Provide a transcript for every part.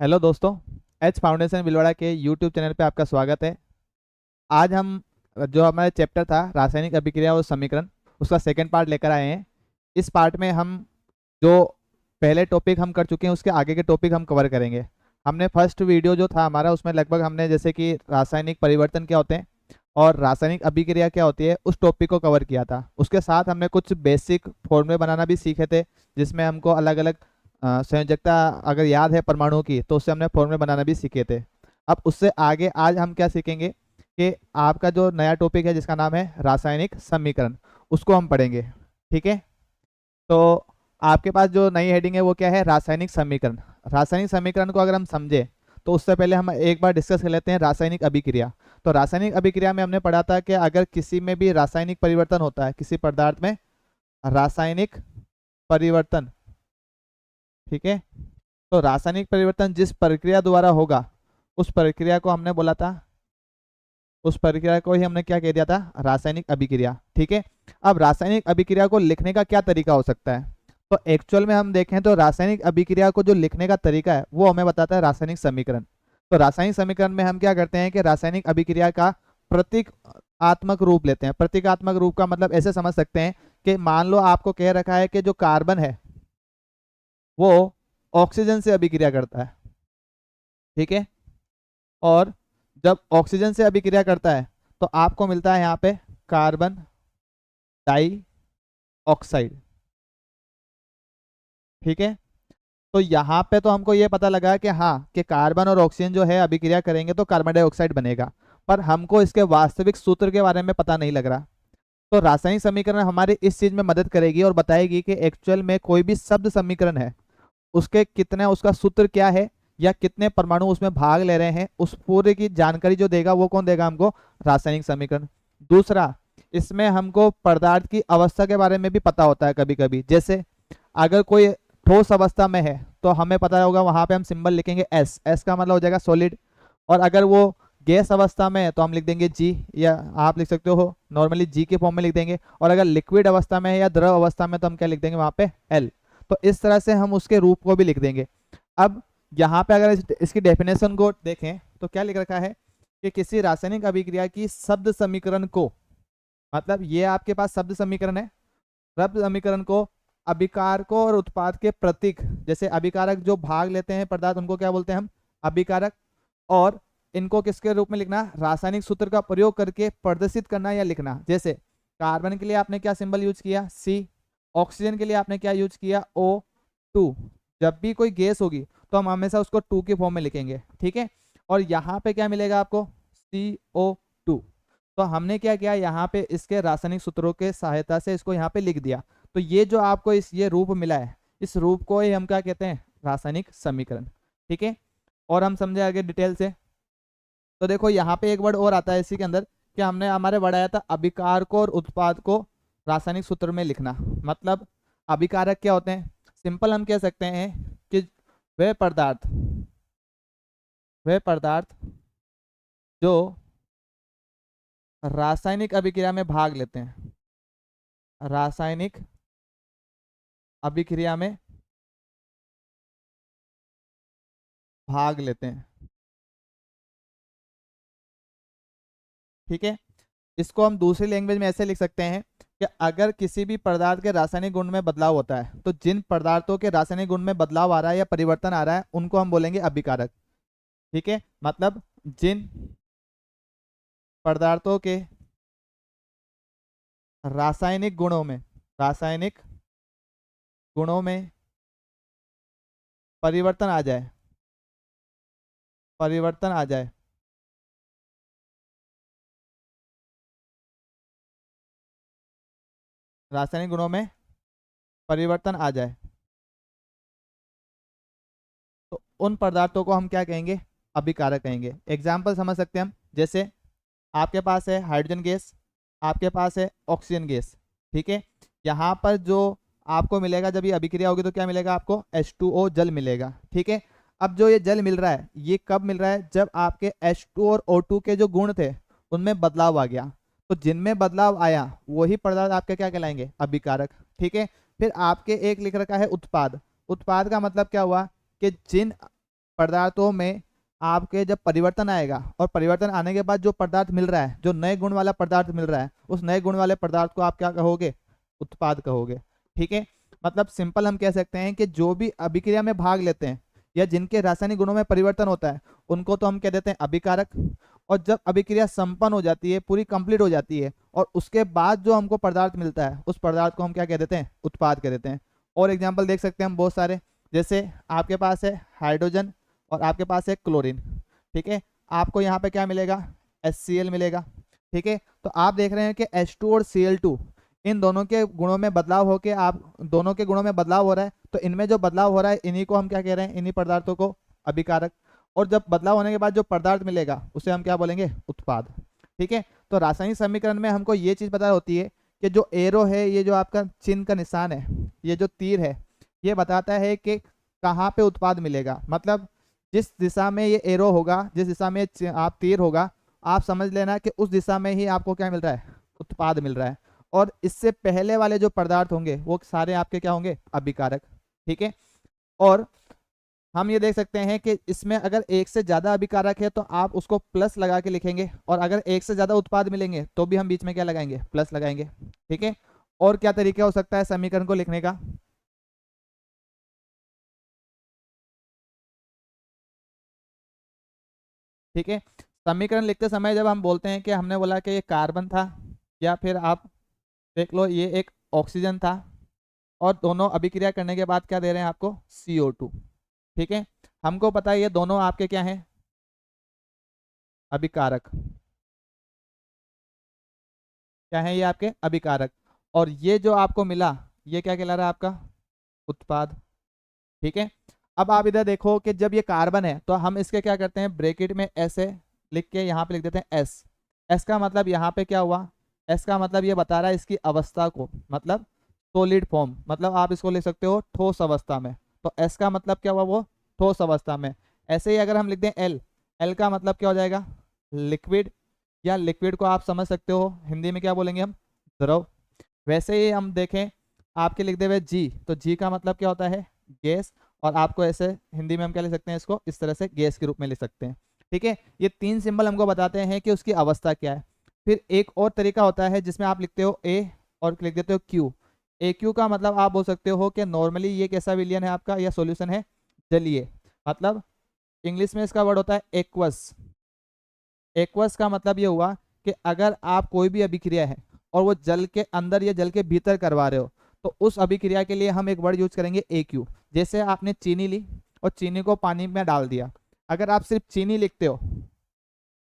Hello दोस्तों। H foundation Bhilwara के YouTube channel पे आपका स्वागत है। आज हम जो हमारा चैप्टर था रासायनिक अभिक्रिया और समीकरण, उसका सेकंड पार्ट लेकर आए हैं। इस पार्ट में हम जो पहले टॉपिक हम कर चुके हैं उसके आगे के टॉपिक हम कवर करेंगे। हमने फर्स्ट वीडियो जो था हमारा उसमें लगभग हमने जैसे कि रासायनिक परिवर्तन क्या होते हैं और रासायनिक अभिक्रिया क्या होती है उस टॉपिक को कवर किया था। उसके साथ हमने कुछ बेसिक फॉर्मूले बनाना भी सीखे थे, जिसमें हमको अलग अलग संयोजकता अगर याद है परमाणुओं की तो उससे हमने फॉर्मूले बनाना भी सीखे थे। अब उससे आगे आज हम क्या सीखेंगे कि आपका जो नया टॉपिक है जिसका नाम है रासायनिक समीकरण, उसको हम पढ़ेंगे। ठीक है, तो आपके पास जो नई हेडिंग है वो क्या है? रासायनिक समीकरण। रासायनिक समीकरण को अगर हम समझे तो उससे पहले हम एक बार डिस्कस कर लेते हैं रासायनिक अभिक्रिया। तो रासायनिक अभिक्रिया में हमने पढ़ा था कि अगर किसी में भी रासायनिक परिवर्तन होता है, किसी पदार्थ में रासायनिक परिवर्तन, ठीक है, तो रासायनिक परिवर्तन जिस प्रक्रिया द्वारा होगा उस प्रक्रिया को हमने बोला था, उस प्रक्रिया को ही हमने क्या कह दिया था? रासायनिक अभिक्रिया। ठीक है, अब रासायनिक अभिक्रिया को लिखने का क्या तरीका हो सकता है? तो एक्चुअल में हम देखें तो रासायनिक अभिक्रिया को जो लिखने का तरीका है वो हमें बताता है रासायनिक समीकरण। तो रासायनिक समीकरण में हम क्या करते हैं कि रासायनिक अभिक्रिया का प्रतीकात्मक रूप लेते हैं। प्रतीकात्मक रूप का मतलब ऐसे समझ सकते हैं कि मान लो आपको कह रखा है कि जो कार्बन है वो ऑक्सीजन से अभिक्रिया करता है। ठीक है, और जब ऑक्सीजन से अभिक्रिया करता है तो आपको मिलता है यहाँ पे कार्बन डाई ऑक्साइड। ठीक है, तो यहाँ पे तो हमको ये पता लगा कि हाँ कि कार्बन और ऑक्सीजन जो है अभिक्रिया करेंगे तो कार्बन डाइऑक्साइड बनेगा, पर हमको इसके वास्तविक सूत्र के बारे में पता नहीं लग रहा। तो रासायनिक समीकरण हमारी इस चीज में मदद करेगी और बताएगी कि एक्चुअल में कोई भी शब्द समीकरण है उसके कितने, उसका सूत्र क्या है या कितने परमाणु उसमें भाग ले रहे हैं, उस पूरे की जानकारी जो देगा वो कौन देगा? हमको रासायनिक समीकरण। दूसरा, इसमें हमको पदार्थ की अवस्था के बारे में भी पता होता है कभी कभी। जैसे अगर कोई ठोस अवस्था में है तो हमें पता होगा वहां पे हम सिंबल लिखेंगे एस, एस का मतलब हो जाएगा सॉलिड। और अगर वो गैस अवस्था में है तो हम लिख देंगे जी, या आप लिख सकते हो नॉर्मली जी के फॉर्म में लिख देंगे। और अगर लिक्विड अवस्था में है या द्रव अवस्था में तो हम क्या लिख देंगे वहां पे? एल। तो इस तरह से हम उसके रूप को भी लिख देंगे। अब यहाँ पे अगर इसकी डेफिनेशन को देखें तो क्या लिख रखा है कि किसी रासायनिक अभिक्रिया की शब्द समीकरण को, मतलब ये आपके पास शब्द समीकरण है, शब्द समीकरण को अभिकारकों और उत्पाद के प्रतीक, जैसे अभिकारक जो भाग लेते हैं पदार्थ उनको क्या बोलते हैं हम? अभिकारक। और इनको किसके रूप में लिखना? रासायनिक सूत्र का प्रयोग करके प्रदर्शित करना या लिखना। जैसे कार्बन के लिए आपने क्या सिंबल यूज किया? सी। ऑक्सीजन के लिए आपने क्या यूज किया? O2। जब भी कोई गैस होगी तो हम हमेशा उसको 2 के फॉर्म में लिखेंगे। ठीक है, और यहाँ पे क्या मिलेगा आपको? CO2। तो हमने क्या किया, यहाँ पे इसके रासायनिक सूत्रों के सहायता से इसको यहाँ पे लिख दिया। तो ये जो आपको ये रूप मिला है, इस रूप को ही हम क्या कहते हैं? रासायनिक समीकरण। ठीक है, और हम समझे आगे डिटेल से। तो देखो यहाँ पे एक वर्ड और आता है इसी के अंदर कि हमने हमारे वर्ड आया था अभिकारक और उत्पाद को रासायनिक सूत्र में लिखना। मतलब अभिकारक क्या होते हैं? सिंपल हम कह सकते हैं कि वे पदार्थ, वे पदार्थ जो रासायनिक अभिक्रिया में भाग लेते हैं, रासायनिक अभिक्रिया में भाग लेते हैं। ठीक है, इसको हम दूसरी लैंग्वेज में ऐसे लिख सकते हैं कि अगर किसी भी पदार्थ के रासायनिक गुण में बदलाव होता है तो जिन पदार्थों के रासायनिक गुण में बदलाव आ रहा है या परिवर्तन आ रहा है उनको हम बोलेंगे अभिकारक। ठीक है, मतलब जिन पदार्थों के रासायनिक गुणों में, रासायनिक गुणों में परिवर्तन आ जाए, परिवर्तन आ जाए, रासायनिक गुणों में परिवर्तन आ जाए, तो उन पदार्थों को हम क्या कहेंगे? अभिकारक कहेंगे। एग्जाम्पल समझ सकते हैं हम, जैसे आपके पास है हाइड्रोजन गैस, आपके पास है ऑक्सीजन गैस। ठीक है, यहाँ पर जो आपको मिलेगा जब ये अभिक्रिया होगी तो क्या मिलेगा आपको? H2O जल मिलेगा। ठीक है, अब जो ये जल मिल रहा है ये कब मिल रहा है? जब आपके H2 और O2 के जो गुण थे उनमें बदलाव आ गया। तो जिनमें बदलाव आया वही पदार्थ आपके क्या कहलाएंगे? अभिकारक। ठीक है, फिर आपके एक लिख रखा है उत्पाद। उत्पाद का मतलब क्या हुआ कि जिन पदार्थों में आपके जब परिवर्तन आएगा और परिवर्तन आने के बाद जो पदार्थ मिल रहा है, जो नए गुण वाला पदार्थ मिल रहा है, उस नए गुण वाले पदार्थ को आप क्या कहोगे? उत्पाद कहोगे। ठीक है, मतलब सिंपल हम कह सकते हैं कि जो भी अभिक्रिया में भाग लेते हैं या जिनके रासायनिक गुणों में परिवर्तन होता है उनको तो हम कह देते हैं अभिकारक। और जब अभिक्रिया संपन्न हो जाती है, पूरी कंप्लीट हो जाती है, और उसके बाद जो हमको पदार्थ मिलता है उस पदार्थ को हम क्या कह देते हैं? उत्पाद कह देते हैं। और एग्जाम्पल देख सकते हैं हम बहुत सारे, जैसे आपके पास है हाइड्रोजन और आपके पास है क्लोरीन। ठीक है, आपको यहाँ पे क्या मिलेगा? HCl मिलेगा। ठीक है, तो आप देख रहे हैं कि H2 और Cl2 इन दोनों के गुणों में बदलाव होके आप दोनों के गुणों में बदलाव हो रहा है, तो इनमें जो बदलाव हो रहा है इन्हीं को हम क्या कह रहे हैं? इन्हीं पदार्थों को अभिकारक। और जब बदलाव होने के बाद जो पदार्थ मिलेगा उसे हम क्या बोलेंगे? उत्पाद। ठीक है, तो रासायनिक समीकरण में हमको ये चीज पता होती है कि जो एरो है, ये जो आपका चिन्ह का निशान है, ये जो तीर है, ये बताता है कि कहाँ पे उत्पाद मिलेगा। मतलब जिस दिशा में ये एरो होगा, जिस दिशा में आप तीर होगा, आप समझ लेना कि उस दिशा में ही आपको क्या मिल रहा है? उत्पाद मिल रहा है। और इससे पहले वाले जो पदार्थ होंगे वो सारे आपके क्या होंगे? अभिकारक। ठीक है, और हम ये देख सकते हैं कि इसमें अगर एक से ज्यादा अभिकारक है तो आप उसको प्लस लगा के लिखेंगे, और अगर एक से ज्यादा उत्पाद मिलेंगे तो भी हम बीच में क्या लगाएंगे? प्लस लगाएंगे। ठीक है, और क्या तरीका हो सकता है समीकरण को लिखने का? ठीक है, समीकरण लिखते समय जब हम बोलते हैं कि हमने बोला कि ये कार्बन था, या फिर आप देख लो ये एक ऑक्सीजन था, और दोनों अभिक्रिया करने के बाद क्या दे रहे हैं आपको? CO2। ठीक है, हमको पता है ये दोनों आपके क्या हैं? अभिकारक। क्या है? ये आपके अभिकारक। और ये जो आपको मिला ये क्या कहला रहा है? आपका उत्पाद। ठीक है, अब आप इधर देखो कि जब ये कार्बन है तो हम इसके क्या करते हैं? ब्रैकेट में ऐसे लिख के यहाँ पे लिख देते हैं S। S का मतलब यहाँ पे क्या हुआ? S का मतलब ये बता रहा है इसकी अवस्था को, मतलब सॉलिड फॉर्म, मतलब आप इसको लिख सकते हो ठोस अवस्था में। तो S का मतलब क्या हुआ? वो ठोस अवस्था में। ऐसे ही अगर हम लिख दें L, L का मतलब क्या हो जाएगा? लिक्विड, या लिक्विड को आप समझ सकते हो हिंदी में क्या बोलेंगे हम? द्रव। वैसे ही हम देखें आपके लिख दे हुए G, तो G का मतलब क्या होता है? गैस। और आपको ऐसे हिंदी में हम क्या लिख सकते हैं? इसको इस तरह से गैस के रूप में लिख सकते हैं। ठीक है, ये तीन सिंबल हमको बताते हैं कि उसकी अवस्था क्या है। फिर एक और तरीका होता है जिसमें आप लिखते हो A और लिख देते हो Q। AQ का मतलब आप बोल सकते हो कि नॉर्मली ये कैसा विलियन है आपका, या सॉल्यूशन है? जलीय। मतलब इंग्लिश में इसका वर्ड होता है एक्वस। एक्वस का मतलब ये हुआ कि अगर आप कोई भी अभिक्रिया है और वो जल के अंदर या जल के भीतर करवा रहे हो तो उस अभिक्रिया के लिए हम एक वर्ड यूज करेंगे AQ। जैसे आपने चीनी ली और चीनी को पानी में डाल दिया, अगर आप सिर्फ चीनी लिखते हो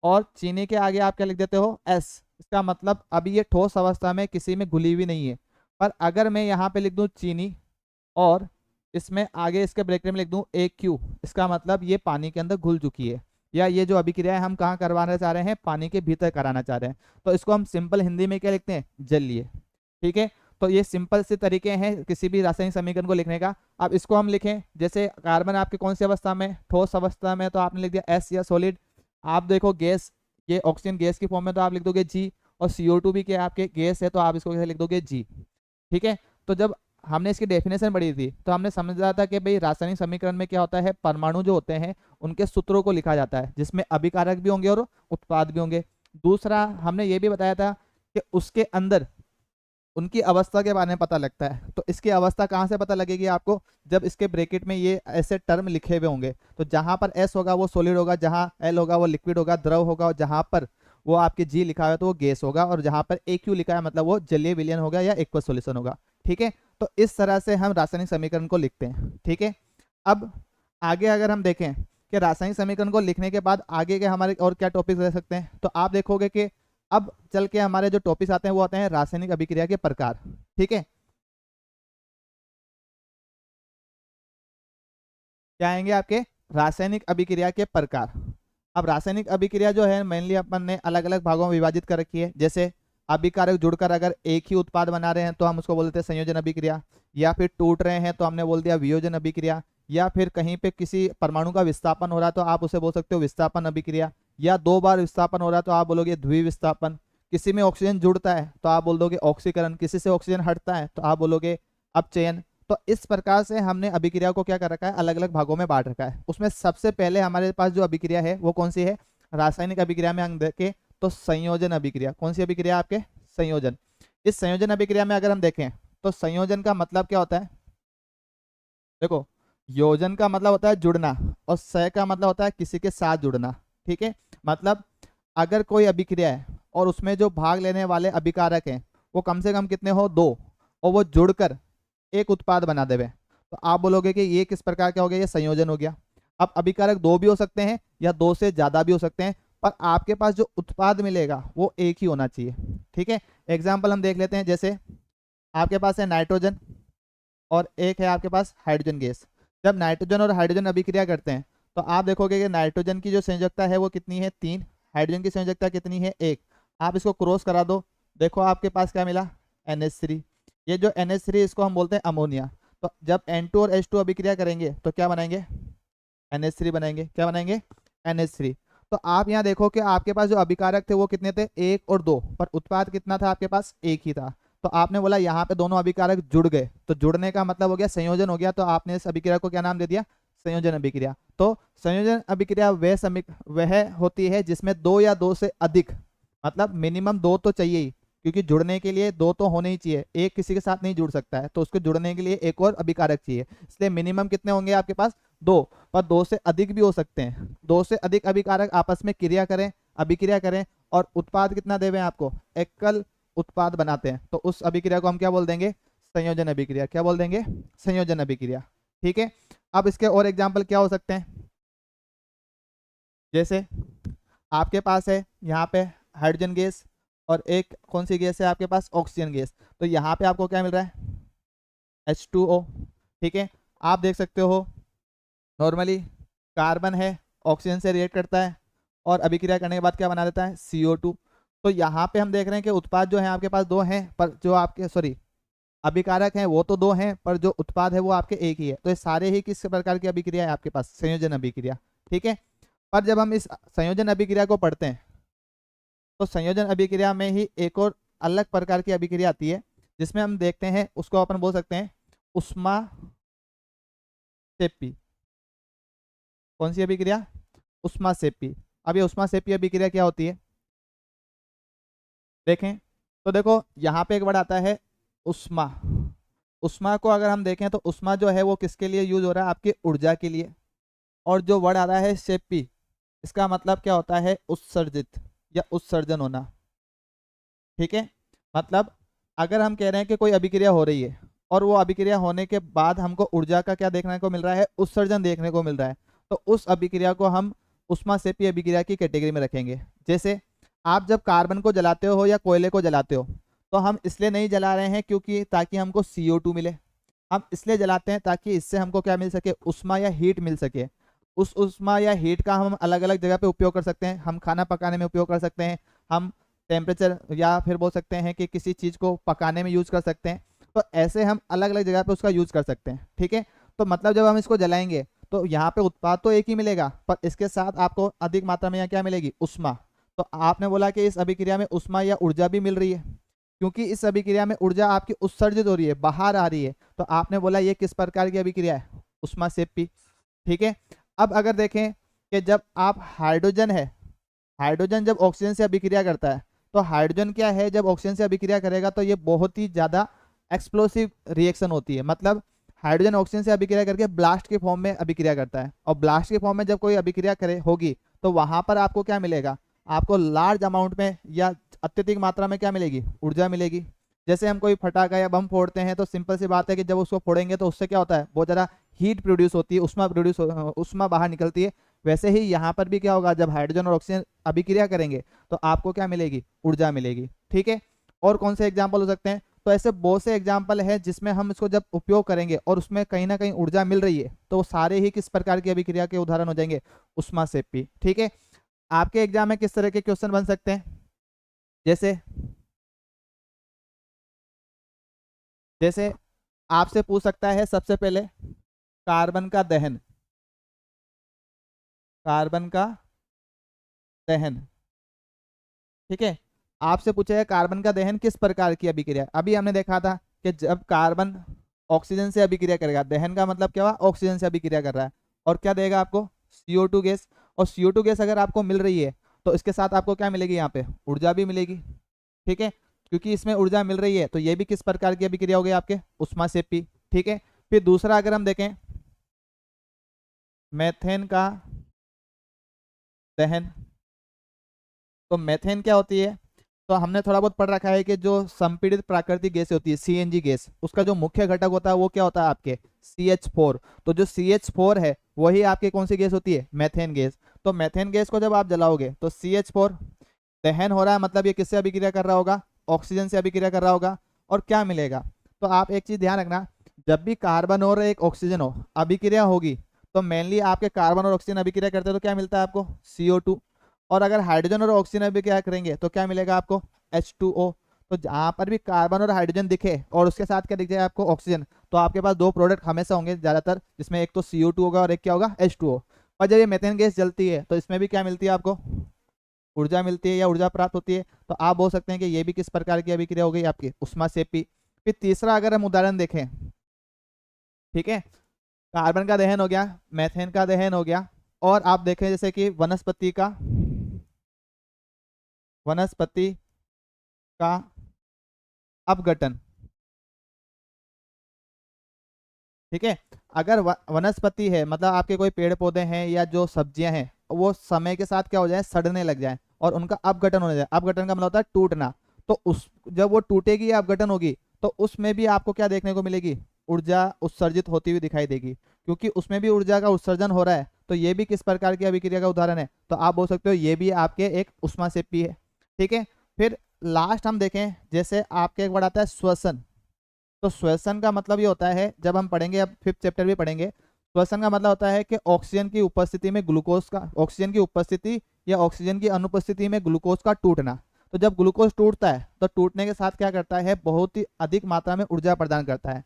और चीनी के आगे आप क्या लिख देते हो? S, इसका मतलब अभी ये ठोस अवस्था में किसी में घुली हुई नहीं है। पर अगर मैं यहाँ पे लिख दूँ चीनी और इसमें आगे इसके ब्रैकेट में लिख दूँ AQ, इसका मतलब ये पानी के अंदर घुल चुकी है, या ये जो अभिक्रिया है हम कहाँ करवाना चाह रहे हैं? पानी के भीतर कराना चाह रहे हैं। तो इसको हम सिंपल हिंदी में क्या लिखते हैं? जलीय। ठीक है, तो ये सिंपल से तरीके हैं किसी भी रासायनिक समीकरण को लिखने का। अब इसको हम लिखें, जैसे कार्बन आपके कौन सी अवस्था में? ठोस अवस्था में, तो आपने लिख दिया S या सॉलिड। आप देखो गैस, ये ऑक्सीजन गैस की फॉर्म में, तो आप लिख दोगे G। और CO2 भी क्या आपके गैस है, तो आप इसको कैसे लिख दोगे? G। ठीक है, तो जब हमने इसकी डेफिनेशन पढ़ी थी तो हमने समझा था कि भाई रासायनिक समीकरण में क्या होता है? परमाणु जो होते हैं उनके सूत्रों को लिखा जाता है, जिसमें अभिकारक भी होंगे और उत्पाद भी होंगे। दूसरा हमने ये भी बताया था कि उसके अंदर उनकी अवस्था के बारे में पता लगता है। तो इसकी अवस्था कहाँ से पता लगेगी आपको? जब इसके ब्रैकेट में ये ऐसे टर्म लिखे हुए होंगे, तो जहां पर S होगा वो सॉलिड होगा, जहां L होगा वो लिक्विड होगा, द्रव होगा, और जहां पर वो आपके G लिखा हुआ है तो वो गैस होगा, और जहां पर AQ लिखा है मतलब वो जलीय विलयन होगा या एक्वस सॉल्यूशन होगा। ठीक है, तो इस तरह से हम रासायनिक समीकरण को लिखते हैं। ठीक है, अब आगे अगर हम देखें कि रासायनिक समीकरण को लिखने के बाद आगे के हमारे और क्या टॉपिक रह सकते हैं, तो आप देखोगे कि अब चल के हमारे जो टॉपिक्स आते हैं वो आते हैं रासायनिक अभिक्रिया के प्रकार। ठीक है, क्या आएंगे आपके? रासायनिक अभिक्रिया के प्रकार। अब रासायनिक अभिक्रिया जो है मेनली अपन ने अलग अलग भागों में विभाजित कर रखी है। जैसे अभिकारक जुड़कर अगर एक ही उत्पाद बना रहे हैं तो हम उसको बोलते हैं संयोजन अभिक्रिया, या फिर टूट रहे हैं तो हमने बोल दिया वियोजन अभिक्रिया, या फिर कहीं पे किसी परमाणु का विस्थापन हो रहा है तो आप उसे बोल सकते हो विस्थापन अभिक्रिया, या दो बार विस्थापन हो रहा है तो आप बोलोगे द्विविस्थापन। किसी में ऑक्सीजन जुड़ता है तो आप बोल दोगे ऑक्सीकरण, किसी से ऑक्सीजन हटता है तो आप बोलोगे अपचयन। तो इस प्रकार से हमने अभिक्रिया को क्या कर रखा है, अलग अलग भागों में बांट रखा है। उसमें सबसे पहले हमारे पास जो अभिक्रिया है वो कौन सी है, रासायनिक अभिक्रिया में हम देखें तो संयोजन अभिक्रिया। कौन सी अभिक्रिया आपके, संयोजन। इस संयोजन अभिक्रिया में अगर हम देखें तो संयोजन का मतलब क्या होता है, देखो योजन का मतलब होता है जुड़ना और सह का मतलब होता है किसी के साथ जुड़ना। ठीक है, मतलब अगर कोई अभिक्रिया है और उसमें जो भाग लेने वाले अभिकारक हैं वो कम से कम कितने हो, दो, और वो जुड़कर एक उत्पाद बना देवे, तो आप बोलोगे कि ये किस प्रकार का हो गया, ये संयोजन हो गया। अब अभिकारक दो भी हो सकते हैं या दो से ज्यादा भी हो सकते हैं, पर आपके पास जो उत्पाद मिलेगा वो एक ही होना चाहिए। ठीक है, एग्जाम्पल हम देख लेते हैं। जैसे आपके पास है नाइट्रोजन और एक है आपके पास हाइड्रोजन गैस। जब नाइट्रोजन और हाइड्रोजन अभिक्रिया करते हैं तो आप देखोगे कि नाइट्रोजन की जो संयोजकता है वो कितनी है, 3। हाइड्रोजन की संयोजकता कितनी है, 1। आप इसको क्रॉस करा दो, देखो आपके पास क्या मिला, NH3। ये जो NH3 इसको हम बोलते हैं अमोनिया। तो जब N2 और H2 अभिक्रिया करेंगे तो क्या बनाएंगे, NH3 बनाएंगे। क्या बनाएंगे, NH3। तो आप यहाँ देखो कि आपके पास जो अभिकारक थे वो कितने थे, 1 और 2, पर उत्पाद कितना था आपके पास, एक ही था। तो आपने बोला यहाँ पे दोनों अभिकारक जुड़ गए, तो जुड़ने का मतलब हो गया संयोजन हो गया। तो आपने इस अभिक्रिया को क्या नाम दे दिया, संयोजन अभिक्रिया। तो संयोजन अभिक्रिया वह होती है जिसमें दो या दो से अधिक, मतलब मिनिमम दो तो चाहिए ही, क्योंकि जुड़ने के लिए दो तो होने ही चाहिए, एक किसी के साथ नहीं जुड़ सकता है, तो उसको जुड़ने के लिए एक और अभिकारक चाहिए। इसलिए मिनिमम कितने होंगे आपके पास, दो, पर दो से अधिक भी हो सकते हैं। दो से अधिक अभिकारक आपस में क्रिया करें, अभिक्रिया करें और उत्पाद कितना देवें आपको, एकल उत्पाद बनाते हैं, तो उस अभिक्रिया को हम क्या बोल देंगे, संयोजन अभिक्रिया। क्या बोल देंगे, संयोजन अभिक्रिया। ठीक है, अब इसके और एग्जाम्पल क्या हो सकते हैं, जैसे आपके पास है यहाँ पे हाइड्रोजन गैस और एक कौन सी गैस है आपके पास, ऑक्सीजन गैस। तो यहाँ पे आपको क्या मिल रहा है, H2O। ठीक है, आप देख सकते हो नॉर्मली कार्बन है, ऑक्सीजन से रिएक्ट करता है और अभिक्रिया करने के बाद क्या बना देता है, CO2। तो यहाँ पे हम देख रहे हैं कि उत्पाद जो है आपके पास दो हैं, पर जो आपके सॉरी अभिकारक हैं वो तो दो हैं, पर जो उत्पाद है वो आपके एक ही है। तो ये सारे ही किस प्रकार की अभिक्रिया है आपके पास, संयोजन अभिक्रिया। ठीक है, पर जब हम इस संयोजन अभिक्रिया को पढ़ते हैं तो संयोजन अभिक्रिया में ही एक और अलग प्रकार की अभिक्रिया आती है, जिसमें हम देखते हैं, उसको अपन बोल सकते हैं उष्मा सेपी। कौन सी अभिक्रिया, उष्मा सेपी। अब ये उष्मा सेपी अभिक्रिया क्या होती है, देखें तो देखो यहाँ पे एक वर्ड आता है उष्मा। उष्मा को अगर हम देखें तो उष्मा जो है वो किसके लिए यूज हो रहा है, आपकी ऊर्जा के लिए। और जो वर्ड आ रहा है सेपी, इसका मतलब क्या होता है, उत्सर्जित या उत्सर्जन होना। ठीक है, मतलब अगर हम कह रहे हैं कि कोई अभिक्रिया हो रही है और वो अभिक्रिया होने के बाद हमको ऊर्जा का क्या देखने को मिल रहा है, उत्सर्जन देखने को मिल रहा है, तो उस अभिक्रिया को हम उष्मासेपी अभिक्रिया की कैटेगरी में रखेंगे। जैसे आप जब कार्बन को जलाते हो या कोयले को जलाते हो तो हम इसलिए नहीं जला रहे हैं क्योंकि ताकि हमको CO2 मिले, हम इसलिए जलाते हैं ताकि इससे हमको क्या मिल सके, उष्मा या हीट मिल सके। उस उष्मा या हीट का हम अलग अलग जगह पे उपयोग कर सकते हैं, हम खाना पकाने में उपयोग कर सकते हैं, हम टेम्परेचर या फिर बोल सकते हैं कि किसी चीज़ को पकाने में यूज कर सकते हैं। तो ऐसे हम अलग अलग जगह पे उसका यूज कर सकते हैं। ठीक है, तो मतलब जब हम इसको जलाएंगे तो यहाँ पे उत्पाद तो एक ही मिलेगा, पर इसके साथ आपको अधिक मात्रा में यहाँ क्या मिलेगी, उष्मा। तो आपने बोला कि इस अभिक्रिया में उष्मा या ऊर्जा भी मिल रही है, क्योंकि इस अभिक्रिया में ऊर्जा आपकी उत्सर्जित हो रही है, बाहर आ रही है। तो आपने बोला ये किस प्रकार की अभिक्रिया है, उष्मा सेपी। ठीक है, अब अगर देखें कि जब आप हाइड्रोजन है, हाइड्रोजन जब ऑक्सीजन से अभिक्रिया करता है तो हाइड्रोजन क्या है, जब ऑक्सीजन से अभिक्रिया करेगा तो ये बहुत ही ज्यादा एक्सप्लोसिव रिएक्शन होती है। मतलब हाइड्रोजन ऑक्सीजन से अभिक्रिया करके ब्लास्ट के फॉर्म में अभिक्रिया करता है, और ब्लास्ट के फॉर्म में जब कोई अभिक्रिया करे होगी तो वहां पर आपको क्या मिलेगा, आपको लार्ज अमाउंट में या अत्यधिक मात्रा में क्या मिलेगी, ऊर्जा मिलेगी। जैसे हम कोई फटाका या बम फोड़ते हैं तो सिंपल सी बात है कि जब उसको फोड़ेंगे तो उससे क्या होता है, बहुत ज़्यादा हीट प्रोड्यूस होती है, उष्मा बाहर निकलती है। वैसे ही यहाँ पर भी क्या होगा, जब हाइड्रोजन और ऑक्सीजन अभिक्रिया करेंगे तो आपको क्या मिलेगी, ऊर्जा मिलेगी। ठीक है, और कौन से एग्जाम्पल हो सकते हैं, तो ऐसे बहुत से एग्जाम्पल है जिसमें हम इसको जब उपयोग करेंगे और उसमें कहीं ना कहीं ऊर्जा मिल रही है तो वो सारे ही किस प्रकार की अभिक्रिया के उदाहरण हो जाएंगे, उष्मा सेपी। ठीक है, आपके एग्जाम में किस तरह के क्वेश्चन बन सकते हैं, जैसे जैसे आपसे पूछ सकता है सबसे पहले कार्बन का दहन, कार्बन का दहन। ठीक है, आपसे पूछेगा कार्बन का दहन किस प्रकार की अभिक्रिया। अभी हमने देखा था कि जब कार्बन ऑक्सीजन से अभिक्रिया करेगा। दहन का मतलब क्या हुआ, ऑक्सीजन से अभिक्रिया कर रहा है। और क्या देगा आपको, CO2 गैस। और CO2 गैस अगर आपको मिल रही है तो इसके साथ आपको क्या मिलेगी, यहाँ पे ऊर्जा भी मिलेगी। ठीक है, क्योंकि इसमें ऊर्जा मिल रही है तो ये भी किस प्रकार की अभिक्रिया हो गई आपके, उष्मासेपी। ठीक है, फिर दूसरा अगर हम देखें मेथेन का दहन, तो मेथेन क्या होती है, तो हमने थोड़ा बहुत पढ़ रखा है कि जो संपीड़ित प्राकृतिक गैस होती है CNG गैस, उसका जो मुख्य घटक होता है वो क्या होता है आपके CH4। तो जो CH4 है वही आपके कौन सी गैस होती है, मेथेन गैस। तो मेथेन गैस को जब आप जलाओगे तो CH4 दहन हो रहा है, मतलब ये किससे अभिक्रिया कर रहा होगा, ऑक्सीजन से अभिक्रिया कर रहा होगा। और क्या मिलेगा, तो आप एक चीज ध्यान रखना, जब भी कार्बन और एक ऑक्सीजन हो अभिक्रिया होगी तो मेनली आपके कार्बन और ऑक्सीजन अभिक्रिया करते हैं तो क्या मिलता है आपको, CO2। और अगर हाइड्रोजन और ऑक्सीजन अभिक्रिया करेंगे तो क्या मिलेगा आपको, H2O। तो जहां पर भी कार्बन और हाइड्रोजन दिखे और उसके साथ क्या दिख जाए आपको, ऑक्सीजन, तो आपके पास दो प्रोडक्ट हमेशा होंगे ज्यादातर, जिसमें एक तो CO2 होगा और एक क्या होगा, H2O। और जब ये मेथेन गैस जलती है तो इसमें भी क्या मिलती है आपको, ऊर्जा मिलती है या ऊर्जा प्राप्त होती है। तो आप बोल सकते हैं कि ये भी किस प्रकार की अभिक्रिया हो गई आपकी, उष्मासेपी। फिर तीसरा अगर हम उदाहरण देखें, ठीक है, कार्बन का दहन हो गया, मेथेन का दहन हो गया, और आप देखें जैसे कि वनस्पति का अपघटन। ठीक है, अगर वनस्पति है मतलब आपके कोई पेड़ पौधे हैं या जो सब्जियां हैं वो समय के साथ क्या हो जाए, सड़ने लग जाए और उनका अपघटन होने जाए। अपघटन का मतलब होता है टूटना। तो उस जब वो टूटेगी या अपघटन होगी तो उसमें भी आपको क्या देखने को मिलेगी, ऊर्जा उत्सर्जित होती हुई दिखाई देगी, क्योंकि उसमें भी ऊर्जा का उत्सर्जन हो रहा है। तो ये भी किस प्रकार की अभिक्रिया का उदाहरण है, तो आप बोल सकते हो ये भी आपके एक उष्मासेपी है। ठीक है, फिर लास्ट हम देखें, जैसे आपके एक वर्ड आता है श्वसन। तो श्वसन का मतलब ये होता है, जब हम पढ़ेंगे अब 5th चैप्टर भी पढ़ेंगे, श्वसन का मतलब होता है कि ऑक्सीजन की उपस्थिति में ग्लूकोज का, ऑक्सीजन की उपस्थिति या ऑक्सीजन की अनुपस्थिति में ग्लूकोज का टूटना। तो जब ग्लूकोज टूटता है तो टूटने के साथ क्या करता है, बहुत ही अधिक मात्रा में ऊर्जा प्रदान करता है,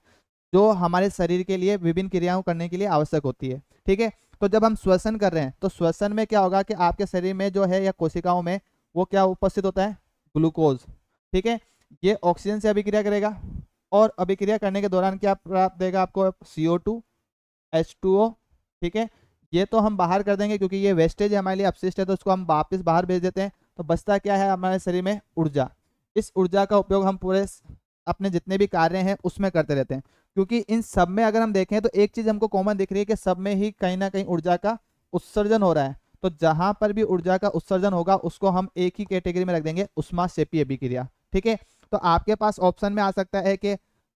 जो हमारे शरीर के लिए विभिन्न क्रियाओं करने के लिए आवश्यक होती है। ठीक है, तो जब हम श्वसन कर रहे हैं तो श्वसन में क्या होगा कि आपके शरीर में जो है या कोशिकाओं में वो क्या उपस्थित होता है, ग्लूकोज। ठीक है, ये ऑक्सीजन से अभिक्रिया करेगा और अभिक्रिया करने के दौरान क्या प्राप्त देगा आपको, CO2 H2O। ठीक है, ये तो हम बाहर कर देंगे क्योंकि ये वेस्टेज है हमारे लिए, अपशिष्ट है, तो उसको हम वापस बाहर भेज देते हैं। तो बचता क्या है हमारे शरीर में, ऊर्जा। इस ऊर्जा का उपयोग हम पूरे अपने जितने भी कार्य हैं उसमें करते रहते हैं, क्योंकि इन सब में अगर हम देखें तो एक चीज हमको कॉमन दिख रही है कि सब में ही कहीं ना कहीं ऊर्जा का उत्सर्जन हो रहा है। तो जहां पर भी ऊर्जा का उत्सर्जन होगा उसको हम एक ही कैटेगरी में रख देंगे, उष्मासेपी अभिक्रिया। ठीक है, तो आपके पास ऑप्शन में आ सकता है कि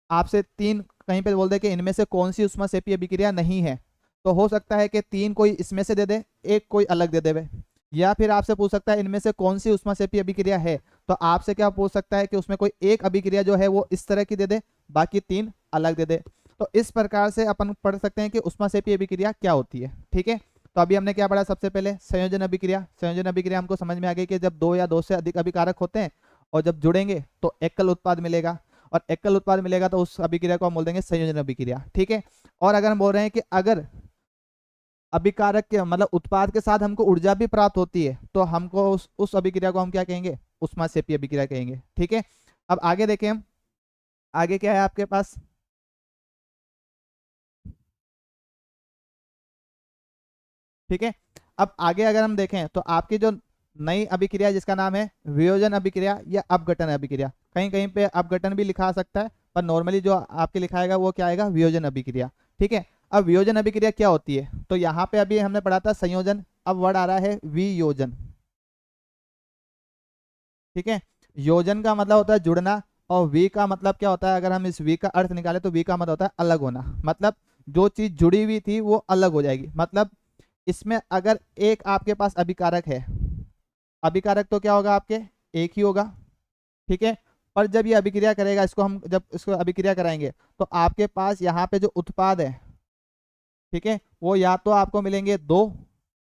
आपसे तीन कहीं पे बोल दे कि इनमें से कौन सी उष्मासेपी अभिक्रिया नहीं है, तो हो सकता है कि तीन कोई इसमें से दे दे, एक कोई अलग दे देवे। या फिर आपसे पूछ सकता है इनमें से कौन सी उष्मासेपी अभिक्रिया है, तो आपसे क्या पूछ सकता है कि उसमें कोई एक अभिक्रिया जो है वो इस तरह की दे दे, बाकी तीन अलग दे दे। तो इस प्रकार से अपन पढ़ सकते हैं कि उष्मासेपी अभिक्रिया क्या होती है। ठीक है, तो अभी हमने क्या पढ़ा, सबसे पहले संयोजन अभिक्रिया। संयोजन अभिक्रिया हमको समझ में आ गई कि जब दो या दो से अधिक अभिकारक होते हैं और जब जुड़ेंगे तो एकल उत्पाद मिलेगा, और एकल उत्पाद मिलेगा तो उस अभिक्रिया को हम बोल देंगे संयोजन अभिक्रिया। ठीक है, और अगर हम बोल रहे हैं कि अगर अभिकारक के मतलब उत्पाद के साथ हमको ऊर्जा भी प्राप्त होती है तो हमको उस अभिक्रिया को हम क्या कहेंगे, उष्मासेपी अभिक्रिया कहेंगे। ठीक है, अब आगे देखें हम, आगे क्या है आपके पास, ठीक है, अब आगे अगर हम देखें तो आपकी जो नई अभिक्रिया जिसका नाम है वियोजन अभिक्रिया या अपघटन अभिक्रिया, कहीं कहीं पे अपघटन भी लिखा सकता है पर नॉर्मली जो आपके लिखाएगा वो क्या आएगा, वियोजन अभिक्रिया। ठीक है, अब वियोजन अभिक्रिया क्या होती है, तो यहाँ पे अभी हमने पढ़ा था संयोजन, अब वर्ड आ रहा है वियोजन। ठीक है, योजन का मतलब होता है जुड़ना, और वी का मतलब क्या होता है, अगर हम इस वी का अर्थ निकाले तो वी का मतलब होता है अलग होना, मतलब जो चीज जुड़ी हुई थी वो अलग हो जाएगी। मतलब इसमें अगर एक आपके पास अभिकारक है, अभिकारक तो क्या होगा आपके, एक ही होगा। ठीक है, पर जब ये अभिक्रिया करेगा, इसको हम जब इसको अभिक्रिया कराएंगे तो आपके पास यहाँ पे जो उत्पाद है, ठीक है, वो या तो आपको मिलेंगे दो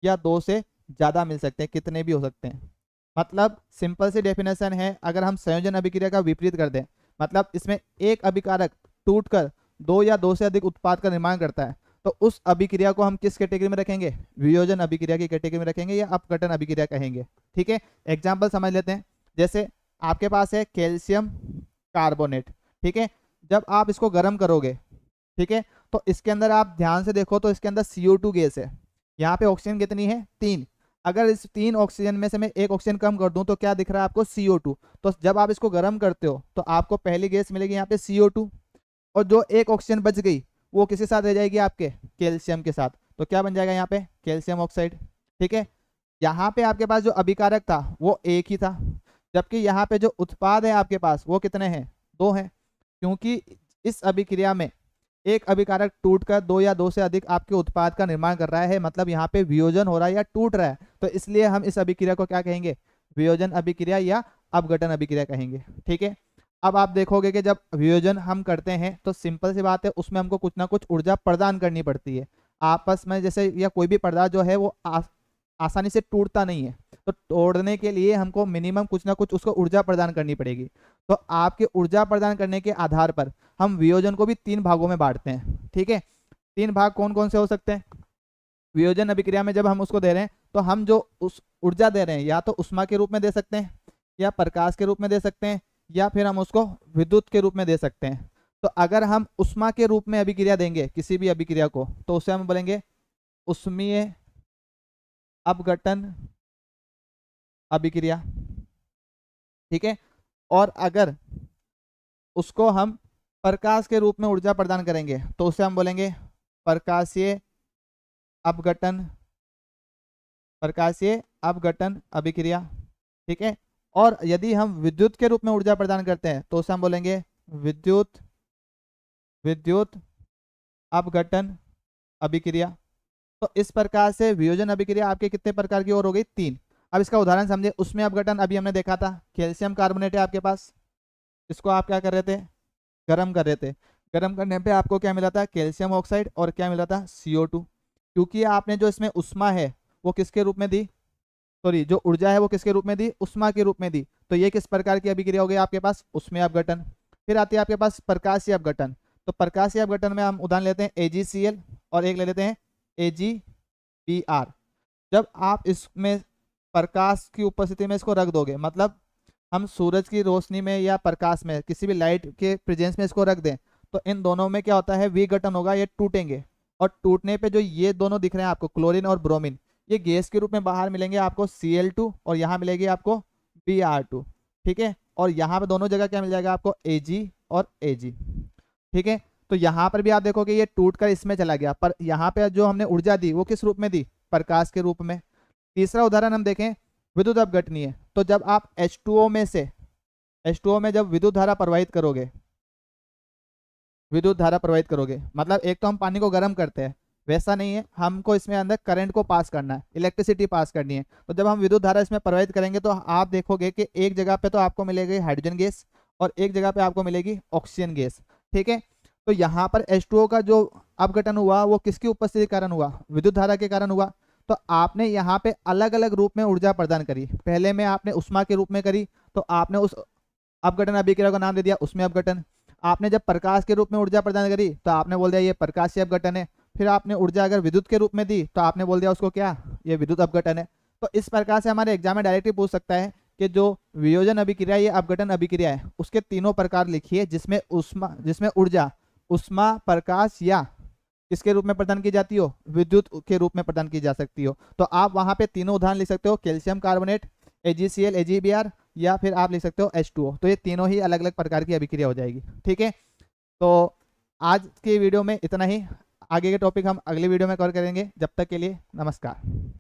या दो से ज्यादा मिल सकते हैं, कितने भी हो सकते हैं। मतलब सिंपल सी डेफिनेशन है, अगर हम संयोजन अभिक्रिया का विपरीत कर दें, मतलब इसमें एक अभिकारक टूटकर दो या दो से अधिक उत्पाद का निर्माण करता है, तो उस अभिक्रिया को हम किस कैटेगरी में रखेंगे, वियोजन अभिक्रिया की कैटेगरी में रखेंगे या अपघटन अभिक्रिया कहेंगे। ठीक है, एग्जाम्पल समझ लेते हैं, जैसे आपके पास है कैल्शियम कार्बोनेट। ठीक है, जब आप इसको गर्म करोगे ठीक है। तो इसके अंदर आप ध्यान से देखो तो इसके अंदर CO2 गैस है, यहाँ पे ऑक्सीजन कितनी है 3। अगर इस 3 ऑक्सीजन में से मैं एक ऑक्सीजन कम कर दूं तो क्या दिख रहा है आपको CO2। तो जब आप इसको गर्म करते हो तो आपको पहली गैस मिलेगी यहाँ पे CO2, और जो एक ऑक्सीजन बच गई वो किसके साथ रह जाएगी आपके कैल्शियम के साथ। तो क्या बन जाएगा यहाँ पे कैल्शियम ऑक्साइड। ठीक है। यहाँ पे आपके पास जो अभिकारक था वो एक ही था, जबकि यहाँ पे जो उत्पाद है आपके पास वो कितने हैं 2 हैं, क्योंकि इस अभिक्रिया में एक अभिकारक टूटकर 2 या 2 से अधिक आपके उत्पाद का निर्माण कर रहा है, मतलब यहाँ पे वियोजन हो रहा है या टूट रहा है। तो इसलिए हम इस अभिक्रिया को क्या कहेंगे वियोजन अभिक्रिया या अपघटन अभिक्रिया कहेंगे। ठीक है। अब आप देखोगे कि जब वियोजन हम करते हैं तो सिंपल सी बात है, उसमें हमको कुछ ना कुछ ऊर्जा प्रदान करनी पड़ती है आपस में, जैसे या कोई भी पदार्थ जो है वो आसानी से टूटता नहीं है, तो तोड़ने के लिए हमको मिनिमम कुछ ना कुछ उसको ऊर्जा प्रदान करनी पड़ेगी। तो आपके ऊर्जा प्रदान करने के आधार पर हम वियोजन को भी 3 भागों में बांटते हैं। ठीक है। 3 भाग कौन कौन से हो सकते हैं वियोजन अभिक्रिया में जब हम उसको दे रहे हैं, तो हम जो उस ऊर्जा दे रहे हैं या तो उष्मा के रूप में दे सकते हैं, या प्रकाश के रूप में दे सकते हैं, या फिर हम उसको विद्युत के रूप में दे सकते हैं। तो अगर हम उष्मा के रूप में अभिक्रिया देंगे किसी भी अभिक्रिया को तो उसे हम बोलेंगे उष्मीय अपघटन अभिक्रिया। ठीक है। और अगर उसको हम प्रकाश के रूप में ऊर्जा प्रदान करेंगे तो उसे हम बोलेंगे प्रकाशीय अपघटन अभिक्रिया। ठीक है। और यदि हम विद्युत के रूप में ऊर्जा प्रदान करते हैं तो उसे हम बोलेंगे विद्युत अपघटन अभिक्रिया। तो इस प्रकार से वियोजन अभिक्रिया आपके कितने प्रकार की और हो गई 3। अब इसका उदाहरण समझे। उसमें अपघटन अभी हमने देखा था, कैल्शियम कार्बोनेट है आपके पास, इसको आप क्या कर रहे थे गर्म कर रहे थे। गर्म करने पे आपको क्या मिला था कैल्शियम ऑक्साइड, और क्या मिला था CO2। क्योंकि आपने जो इसमें उष्मा है वो किसके रूप में दी, सॉरी जो ऊर्जा है वो किसके रूप में दी उष्मा के रूप में दी, तो ये किस प्रकार की अभिक्रिया हो गई आपके पास उसमें अपघटन। फिर आती है आपके पास प्रकाशीय अपघटन। तो प्रकाशीय अपघटन में हम उदाहरण लेते हैं AgCl और एक ले लेते हैं AgBr। जब आप इसमें प्रकाश की उपस्थिति में इसको रख दोगे, मतलब हम सूरज की रोशनी में या प्रकाश में किसी भी लाइट के प्रेजेंस में इसको रख दें, तो इन दोनों में क्या होता है विघटन होगा, ये टूटेंगे। और टूटने पे जो ये दोनों दिख रहे हैं आपको क्लोरीन और ब्रोमीन, ये गैस के रूप में बाहर मिलेंगे आपको Cl2, और यहाँ मिलेगी आपको Br2। ठीक है। और यहाँ पे दोनों जगह क्या मिल जाएगा आपको Ag और Ag। ठीक है। तो यहाँ पर भी आप देखोगे ये टूट कर इसमें चला गया, पर यहाँ पे जो हमने ऊर्जा दी वो किस रूप में दी प्रकाश के रूप में। तीसरा उदाहरण हम देखें विद्युत अपघटनीय। तो जब आप H2O में से H2O में जब विद्युत धारा प्रवाहित करोगे, मतलब एक तो हम पानी को गर्म करते हैं, वैसा नहीं है, हमको इसमें अंदर करंट को पास करना है, इलेक्ट्रिसिटी पास करनी है। तो जब हम विद्युत धारा इसमें प्रवाहित करेंगे तो आप देखोगे कि एक जगह पे तो आपको मिलेगी हाइड्रोजन गैस और एक जगह पे आपको मिलेगी ऑक्सीजन गैस। ठीक है। तो यहाँ पर H2O का जो अपघटन हुआ वो किसकी उपस्थिति के कारण हुआ विद्युत धारा के कारण हुआ। तो आपने यहाँ पे अलग अलग रूप में ऊर्जा प्रदान करी। पहले में आपने उष्मा के रूप में करी तो आपने उस अपघटन अभिक्रिया का नाम दे दिया उसमें अपघटन। आपने जब प्रकाश के रूप में ऊर्जा प्रदान करी तो आपने बोल दिया ये प्रकाशीय अपघटन है। फिर आपने ऊर्जा अगर विद्युत के रूप में दी तो आपने बोल दिया उसको क्या ये विद्युत अपघटन है। तो इस प्रकार से हमारे एग्जाम में डायरेक्टली पूछ सकता है कि जो वियोजन अभिक्रिया या अपघटन अभिक्रिया है उसके तीनों प्रकार लिखिए, जिसमें ऊर्जा उष्मा प्रकाश या किसके रूप में प्रदान की जाती हो विद्युत के रूप में प्रदान की जा सकती हो। तो आप वहां पे तीनों उदाहरण लिख सकते हो कैल्शियम कार्बोनेट, AgCl, AgBr, या फिर आप लिख सकते हो H2O। तो ये तीनों ही अलग अलग प्रकार की अभिक्रिया हो जाएगी। ठीक है। तो आज के वीडियो में इतना ही, आगे के टॉपिक हम अगले वीडियो में कवर करेंगे। जब तक के लिए नमस्कार।